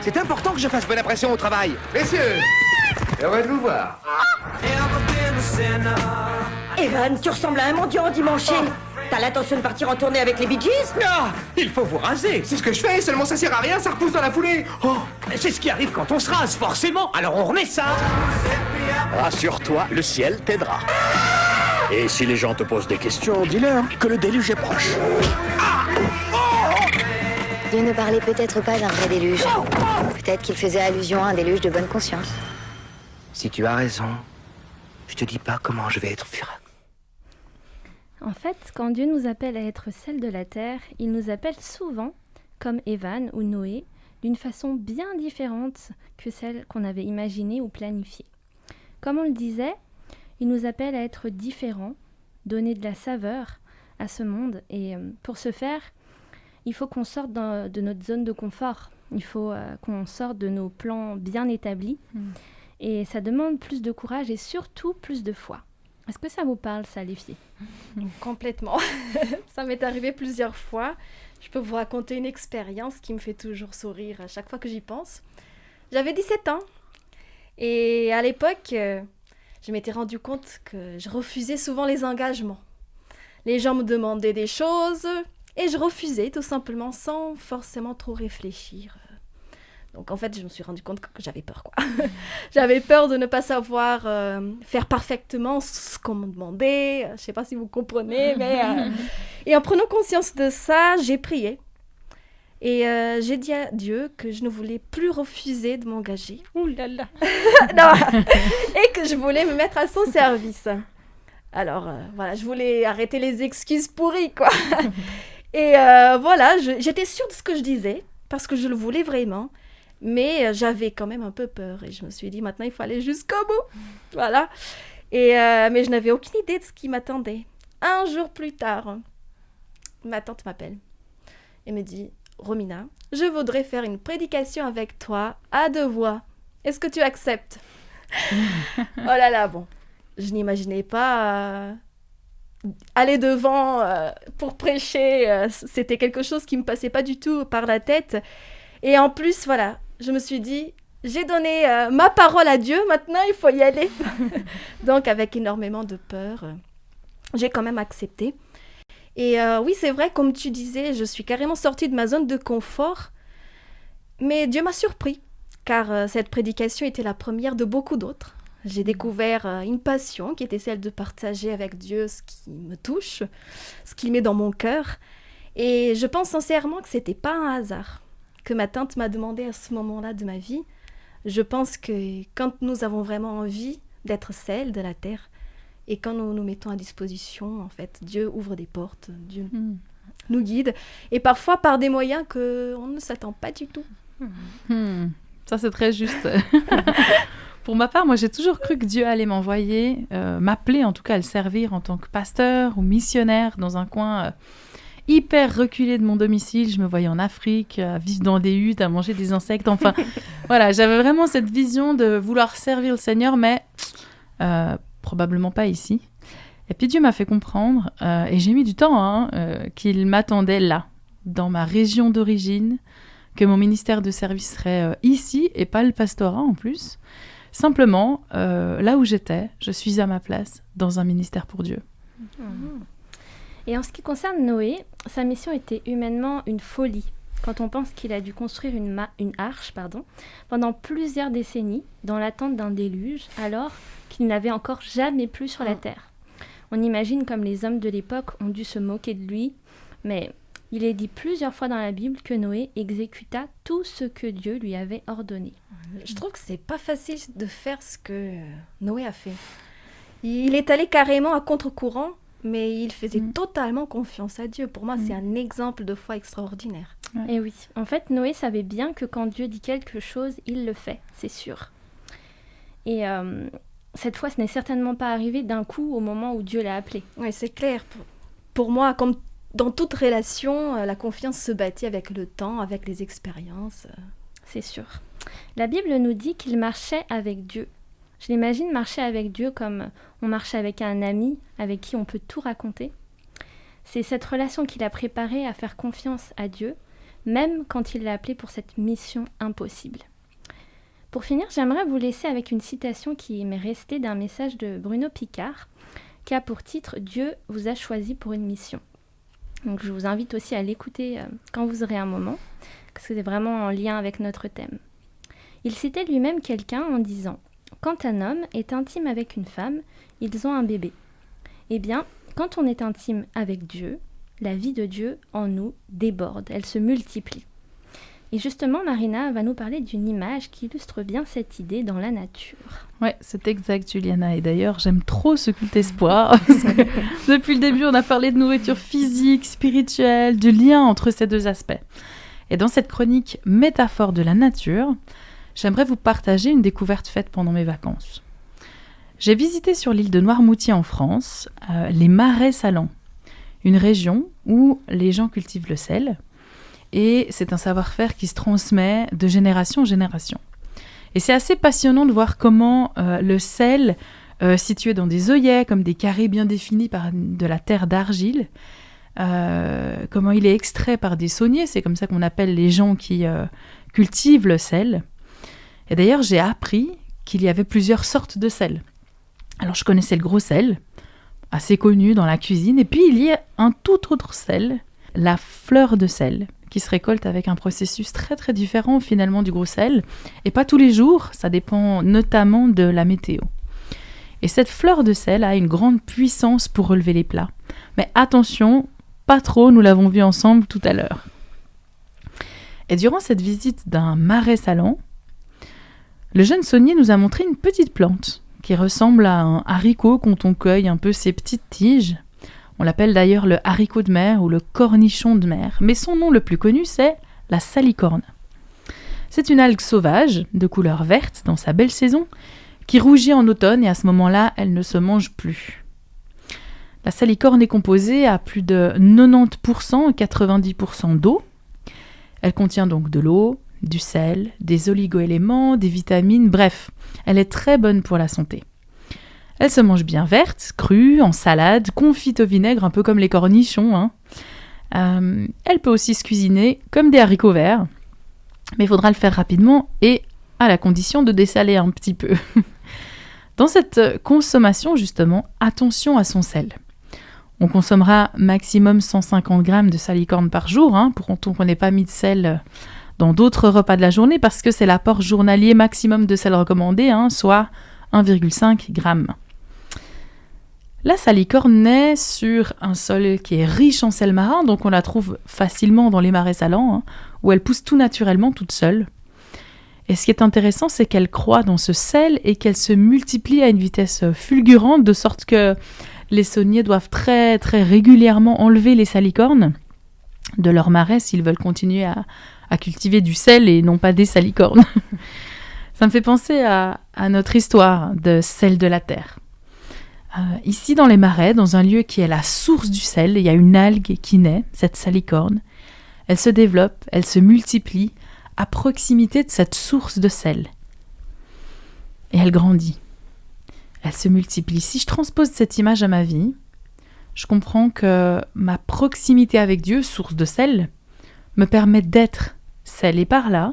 S9: C'est important que je fasse bonne impression au travail.
S11: Messieurs, heureux de vous voir.
S12: Evan, tu ressembles à un mendiant dimanche. T'as l'intention de partir en tournée avec les Bee Gees?
S11: Ah, il faut vous raser. C'est ce que je fais, seulement ça sert à rien, ça repousse dans la foulée.
S9: Oh, c'est ce qui arrive quand on se rase, forcément. Alors on remet ça.
S10: Rassure-toi, le ciel t'aidera. Et si les gens te posent des questions, dis-leur que le déluge est proche.
S13: Dieu ne parlait peut-être pas d'un vrai déluge. Peut-être qu'il faisait allusion à un déluge de bonne conscience.
S9: Si tu as raison, je te dis pas comment je vais être furax.
S6: En fait, quand Dieu nous appelle à être sel de la terre, il nous appelle souvent, comme Evan ou Noé, d'une façon bien différente que celle qu'on avait imaginée ou planifiée. Comme on le disait, il nous appelle à être différents, donner de la saveur à ce monde. Et pour ce faire, il faut qu'on sorte de notre zone de confort. Il faut qu'on sorte de nos plans bien établis. Et ça demande plus de courage et surtout plus de foi. Est-ce que ça vous parle, ça, les filles?
S4: Complètement. Ça m'est arrivé plusieurs fois. Je peux vous raconter une expérience qui me fait toujours sourire à chaque fois que j'y pense. J'avais 17 ans. Et à l'époque, je m'étais rendu compte que je refusais souvent les engagements. Les gens me demandaient des choses et je refusais tout simplement sans forcément trop réfléchir. Donc en fait, je me suis rendu compte que j'avais peur, quoi. J'avais peur de ne pas savoir faire parfaitement ce qu'on me demandait. Je ne sais pas si vous comprenez, mais... Et en prenant conscience de ça, j'ai prié. Et j'ai dit à Dieu que je ne voulais plus refuser de m'engager.
S2: Ouh là là.
S4: Non. Et que je voulais me mettre à son service. Alors, voilà, je voulais arrêter les excuses pourries, quoi. Et voilà, j'étais sûre de ce que je disais, parce que je le voulais vraiment. Mais j'avais quand même un peu peur et je me suis dit maintenant il faut aller jusqu'au bout. Voilà. Et mais je n'avais aucune idée de ce qui m'attendait. Un jour plus tard, ma tante m'appelle et me dit « Romina, je voudrais faire une prédication avec toi à 2 voix. Est-ce que tu acceptes ?» Oh là là, bon. Je n'imaginais pas aller devant pour prêcher. C'était quelque chose qui ne me passait pas du tout par la tête. Et en plus, voilà, je me suis dit, j'ai donné ma parole à Dieu, maintenant il faut y aller. Donc avec énormément de peur, j'ai quand même accepté. Et oui, c'est vrai, comme tu disais, je suis carrément sortie de ma zone de confort. Mais Dieu m'a surpris, car cette prédication était la première de beaucoup d'autres. J'ai découvert une passion qui était celle de partager avec Dieu ce qui me touche, ce qu'il met dans mon cœur. Et je pense sincèrement que ce n'était pas un hasard que ma tante m'a demandé à ce moment-là de ma vie. Je pense que quand nous avons vraiment envie d'être sel de la terre et quand nous nous mettons à disposition, en fait, Dieu ouvre des portes, Dieu nous guide et parfois par des moyens qu'on ne s'attend pas du tout.
S3: Ça, c'est très juste. Pour ma part, moi, j'ai toujours cru que Dieu allait m'envoyer, m'appeler en tout cas à le servir en tant que pasteur ou missionnaire dans un coin... hyper reculée de mon domicile, je me voyais en Afrique, à vivre dans des huttes, à manger des insectes, enfin, voilà, j'avais vraiment cette vision de vouloir servir le Seigneur, mais probablement pas ici. Et puis Dieu m'a fait comprendre, et j'ai mis du temps, qu'il m'attendait là, dans ma région d'origine, que mon ministère de service serait ici, et pas le pastorat en plus. Simplement, là où j'étais, je suis à ma place, dans un ministère pour Dieu.
S6: Et en ce qui concerne Noé, sa mission était humainement une folie. Quand on pense qu'il a dû construire une arche pendant plusieurs décennies dans l'attente d'un déluge, alors qu'il n'avait encore jamais plu sur la terre. On imagine comme les hommes de l'époque ont dû se moquer de lui, mais il est dit plusieurs fois dans la Bible que Noé exécuta tout ce que Dieu lui avait ordonné.
S4: Je trouve que c'est pas facile de faire ce que Noé a fait. Il est allé carrément à contre-courant, mais il faisait totalement confiance à Dieu. Pour moi, c'est un exemple de foi extraordinaire.
S6: Et oui, en fait, Noé savait bien que quand Dieu dit quelque chose, il le fait, c'est sûr. Et cette fois, ce n'est certainement pas arrivé d'un coup au moment où Dieu l'a appelé.
S4: Oui, c'est clair. Pour moi, comme dans toute relation, la confiance se bâtit avec le temps, avec les expériences.
S6: C'est sûr. La Bible nous dit qu'il marchait avec Dieu. Je l'imagine marcher avec Dieu comme on marche avec un ami avec qui on peut tout raconter. C'est cette relation qui l'a préparé à faire confiance à Dieu, même quand il l'a appelé pour cette mission impossible. Pour finir, j'aimerais vous laisser avec une citation qui m'est restée d'un message de Bruno Picard, qui a pour titre « Dieu vous a choisi pour une mission ». Donc je vous invite aussi à l'écouter quand vous aurez un moment, parce que c'est vraiment en lien avec notre thème. Il citait lui-même quelqu'un en disant « Quand un homme est intime avec une femme, ils ont un bébé. Eh bien, quand on est intime avec Dieu, la vie de Dieu en nous déborde, elle se multiplie. Et justement, Marina va nous parler d'une image qui illustre bien cette idée dans la nature.
S3: Ouais, c'est exact, Juliana. Et d'ailleurs, j'aime trop ce culte espoir. Parce que depuis le début, on a parlé de nourriture physique, spirituelle, du lien entre ces deux aspects. Et dans cette chronique métaphore de la nature, j'aimerais vous partager une découverte faite pendant mes vacances. J'ai visité sur l'île de Noirmoutier en France les marais salants, une région où les gens cultivent le sel. Et c'est un savoir-faire qui se transmet de génération en génération. Et c'est assez passionnant de voir comment le sel, situé dans des œillets, comme des carrés bien définis par de la terre d'argile, comment il est extrait par des sauniers, c'est comme ça qu'on appelle les gens qui cultivent le sel. Et d'ailleurs, j'ai appris qu'il y avait plusieurs sortes de sel. Alors, je connaissais le gros sel, assez connu dans la cuisine, et puis il y a un tout autre sel, la fleur de sel, qui se récolte avec un processus très très différent finalement du gros sel, et pas tous les jours, ça dépend notamment de la météo. Et cette fleur de sel a une grande puissance pour relever les plats. Mais attention, pas trop, nous l'avons vu ensemble tout à l'heure. Et durant cette visite d'un marais salant, le jeune saunier nous a montré une petite plante qui ressemble à un haricot quand on cueille un peu ses petites tiges. On l'appelle d'ailleurs le haricot de mer ou le cornichon de mer, mais son nom le plus connu c'est la salicorne. C'est une algue sauvage de couleur verte dans sa belle saison qui rougit en automne et à ce moment-là, elle ne se mange plus. La salicorne est composée à plus de 90% 90% d'eau. Elle contient donc de l'eau, du sel, des oligo-éléments, des vitamines, bref, elle est très bonne pour la santé. Elle se mange bien verte, crue, en salade, confite au vinaigre, un peu comme les cornichons. Elle peut aussi se cuisiner comme des haricots verts, mais il faudra le faire rapidement et à la condition de dessaler un petit peu. Dans cette consommation, justement, attention à son sel. On consommera maximum 150 grammes de salicorne par jour, pour autant qu'on n'ait pas mis de sel dans d'autres repas de la journée, parce que c'est l'apport journalier maximum de sel recommandé, soit 1,5 g. La salicorne naît sur un sol qui est riche en sel marin, donc on la trouve facilement dans les marais salants, où elle pousse tout naturellement, toute seule. Et ce qui est intéressant, c'est qu'elle croît dans ce sel et qu'elle se multiplie à une vitesse fulgurante, de sorte que les sauniers doivent très très régulièrement enlever les salicornes de leur marais s'ils veulent continuer à cultiver du sel et non pas des salicornes. Ça me fait penser à notre histoire de sel de la terre. Ici, dans les marais, dans un lieu qui est la source du sel, il y a une algue qui naît, cette salicorne. Elle se développe, elle se multiplie à proximité de cette source de sel. Et elle grandit. Elle se multiplie. Si je transpose cette image à ma vie, je comprends que ma proximité avec Dieu, source de sel, me permet d'être sel et par là,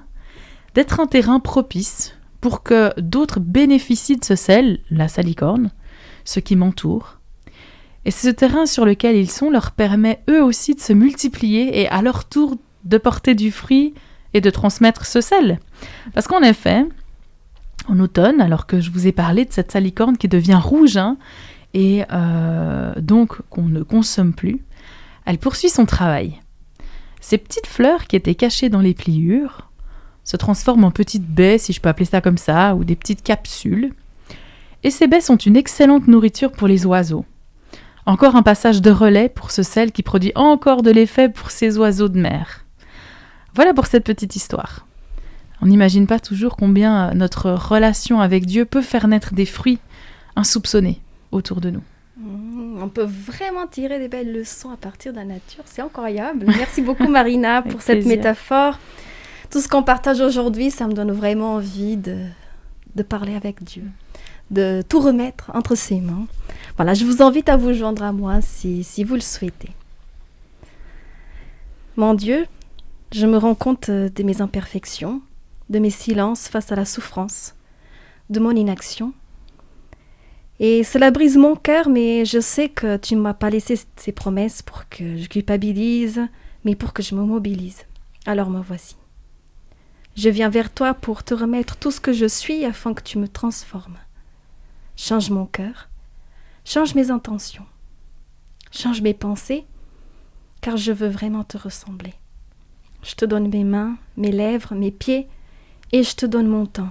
S3: d'être un terrain propice pour que d'autres bénéficient de ce sel, la salicorne, ceux qui m'entourent. Et ce terrain sur lequel ils sont leur permet eux aussi de se multiplier et à leur tour de porter du fruit et de transmettre ce sel. Parce qu'en effet, en automne, alors que je vous ai parlé de cette salicorne qui devient rouge et donc qu'on ne consomme plus, elle poursuit son travail. Ces petites fleurs qui étaient cachées dans les pliures se transforment en petites baies, si je peux appeler ça comme ça, ou des petites capsules. Et ces baies sont une excellente nourriture pour les oiseaux. Encore un passage de relais pour ce sel qui produit encore de l'effet pour ces oiseaux de mer. Voilà pour cette petite histoire. On n'imagine pas toujours combien notre relation avec Dieu peut faire naître des fruits insoupçonnés autour de nous.
S4: On peut vraiment tirer des belles leçons à partir de la nature, c'est incroyable. Merci beaucoup Marina pour cette métaphore. Tout ce qu'on partage aujourd'hui, ça me donne vraiment envie de parler avec Dieu, de tout remettre entre ses mains. Voilà, je vous invite à vous joindre à moi si vous le souhaitez. Mon Dieu, je me rends compte de mes imperfections, de mes silences face à la souffrance, de mon inaction. Et cela brise mon cœur, mais je sais que tu ne m'as pas laissé ces promesses pour que je culpabilise, mais pour que je me mobilise. Alors me voici. Je viens vers toi pour te remettre tout ce que je suis afin que tu me transformes. Change mon cœur, change mes intentions, change mes pensées, car je veux vraiment te ressembler. Je te donne mes mains, mes lèvres, mes pieds, et je te donne mon temps,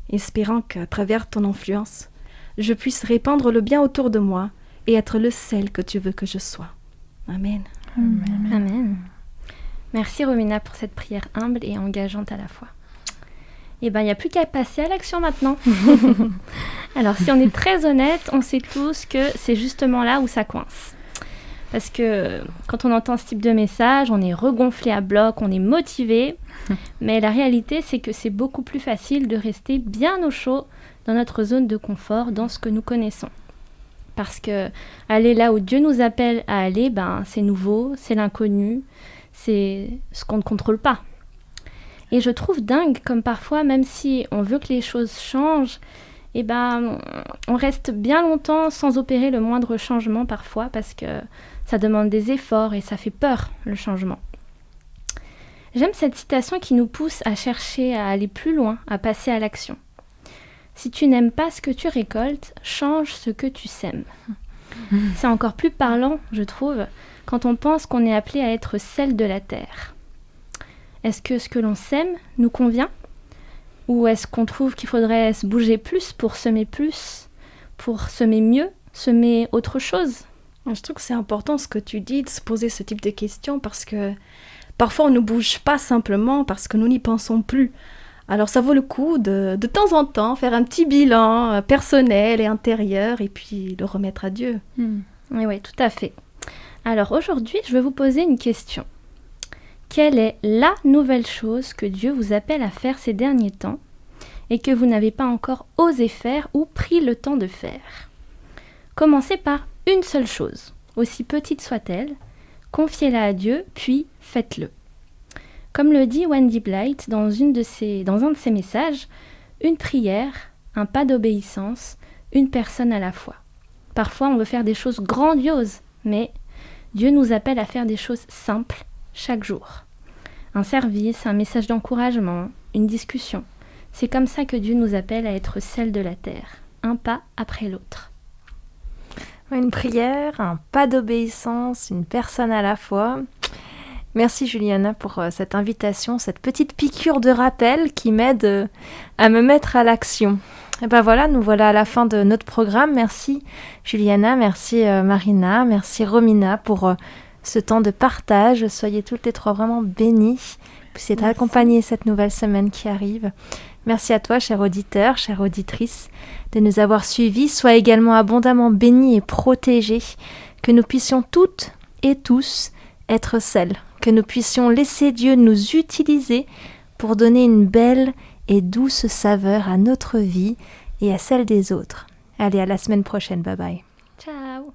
S4: espérant qu'à travers ton influence, je puisse répandre le bien autour de moi et être le sel que tu veux que je sois. Amen.
S6: Amen. Amen. Merci Romina pour cette prière humble et engageante à la fois. Eh bien, il n'y a plus qu'à passer à l'action maintenant. Alors, si on est très honnête, on sait tous que c'est justement là où ça coince. Parce que quand on entend ce type de message, on est regonflé à bloc, on est motivé. Mais la réalité, c'est que c'est beaucoup plus facile de rester bien au chaud dans notre zone de confort, dans ce que nous connaissons. Parce que aller là où Dieu nous appelle à aller, c'est nouveau, c'est l'inconnu, c'est ce qu'on ne contrôle pas. Et je trouve dingue comme parfois, même si on veut que les choses changent, on reste bien longtemps sans opérer le moindre changement parfois parce que ça demande des efforts et ça fait peur, le changement. J'aime cette citation qui nous pousse à chercher à aller plus loin, à passer à l'action. Si tu n'aimes pas ce que tu récoltes, change ce que tu sèmes. C'est encore plus parlant, je trouve, quand on pense qu'on est appelé à être sel de la terre. Est-ce que ce que l'on sème nous convient ? Ou est-ce qu'on trouve qu'il faudrait se bouger plus, pour semer mieux, semer autre chose ?
S4: Je trouve que c'est important ce que tu dis, de se poser ce type de questions parce que parfois on ne bouge pas simplement parce que nous n'y pensons plus. Alors ça vaut le coup de temps en temps faire un petit bilan personnel et intérieur et puis le remettre à Dieu.
S6: Oui, tout à fait. Alors aujourd'hui, je vais vous poser une question. Quelle est la nouvelle chose que Dieu vous appelle à faire ces derniers temps et que vous n'avez pas encore osé faire ou pris le temps de faire ? Commencez par une seule chose, aussi petite soit-elle, confiez-la à Dieu, puis faites-le. Comme le dit Wendy Blight dans un de ses messages, une prière, un pas d'obéissance, une personne à la fois. Parfois, on veut faire des choses grandioses, mais Dieu nous appelle à faire des choses simples chaque jour. Un service, un message d'encouragement, une discussion. C'est comme ça que Dieu nous appelle à être sel de la terre, un pas après l'autre.
S2: Une prière, un pas d'obéissance, une personne à la fois. Merci Juliana pour cette invitation, cette petite piqûre de rappel qui m'aide à me mettre à l'action. Et voilà, nous voilà à la fin de notre programme. Merci Juliana, merci Marina, merci Romina pour ce temps de partage. Soyez toutes les trois vraiment bénies. Vous êtes accompagnées cette nouvelle semaine qui arrive. Merci à toi, cher auditeur, chère auditrice, de nous avoir suivis. Sois également abondamment bénis et protégés. Que nous puissions toutes et tous être sel. Que nous puissions laisser Dieu nous utiliser pour donner une belle et douce saveur à notre vie et à celle des autres. Allez, à la semaine prochaine. Bye bye.
S6: Ciao.